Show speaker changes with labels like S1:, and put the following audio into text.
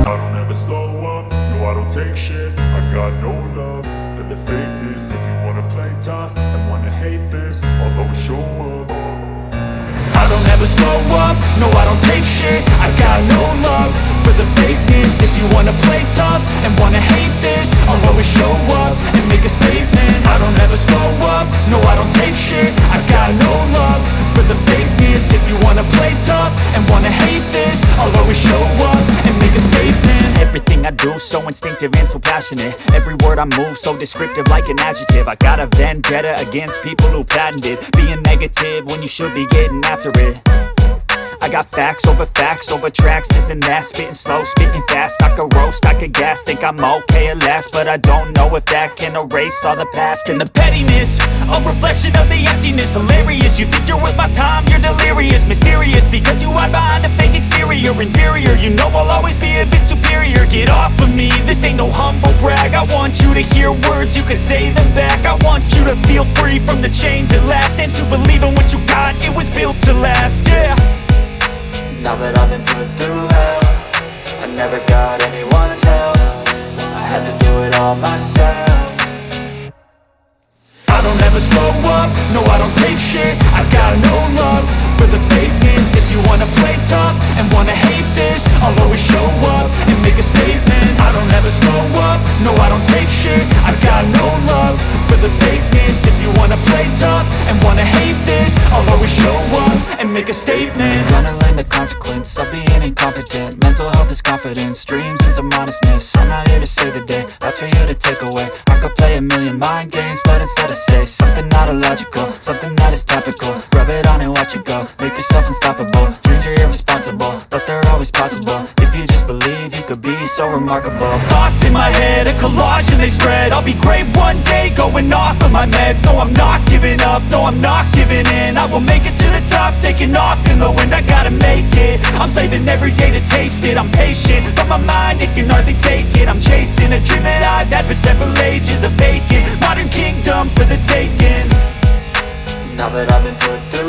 S1: I don't ever slow up, no I don't take shit. I got no love for the fakeness. If you wanna play tough and wanna hate this, I'll always show up.
S2: I don't ever slow up, no I don't take shit. I got no love for the fakeness. If you wanna play tough and wanna hate this, I'll always show up and make a statement. I don't ever slow up, no I don't take shit. I got no love for the fakeness. If you wanna play tough and wanna hate this, I'll always show up and make a statement. Everything I do so instinctive and so passionate. Every word I move so descriptive like an adjective. I got a vendetta against people who patented being negative when you should be getting after it. I got facts over tracks, this and that. Spitting slow, spitting fast. I could roast, I could gas. Think I'm okay at last, but I don't know if that can erase all the past. And the pettiness, a reflection of the emptiness. Hilarious, you think you're worth my time, you're delirious. Mysterious, because you hide behind a fake exterior. Inferior, you know I'll always be a bit superior. Get off of me, this ain't no humble brag. I want you to hear words, you can say them back. I want you to feel free from the chains at last, and to believe in what you got, it was built to last, yeah.
S3: Now that I've been put through hell, I never got anyone's help. I had to do it all myself.
S2: I don't ever slow up, no I don't take shit. I got no love for the fakeness. If you wanna play tough and wanna hate this, I'll always show up and make a statement. I don't ever slow up, no I don't take shit. I got no love for the fakeness. If you wanna play tough and wanna hate this, I'll always show up and make a statement.
S3: Gonna learn the consequence of being incompetent. Mental health is confidence, dreams and some modestness. I'm not here to save the day, that's for you to take away. I could play a million mind games, but instead I say something not illogical, something that is topical. Rub it on and watch it go, make yourself unstoppable. Dreams are irresponsible, but they're always possible. If you just believe, you could be so remarkable.
S2: Thoughts in my head, a collage and they spread. I'll be great one day, going off of my meds. No, I'm not giving up, no, I'm not giving in. I will make it to the top, taking off in the wind. I gotta make it, I'm saving every day to taste it. I'm patient, but my mind, it can hardly take it. I'm chasing a dream that I've had for several ages. A vacant, modern kingdom for the taking.
S3: Now that I've been put through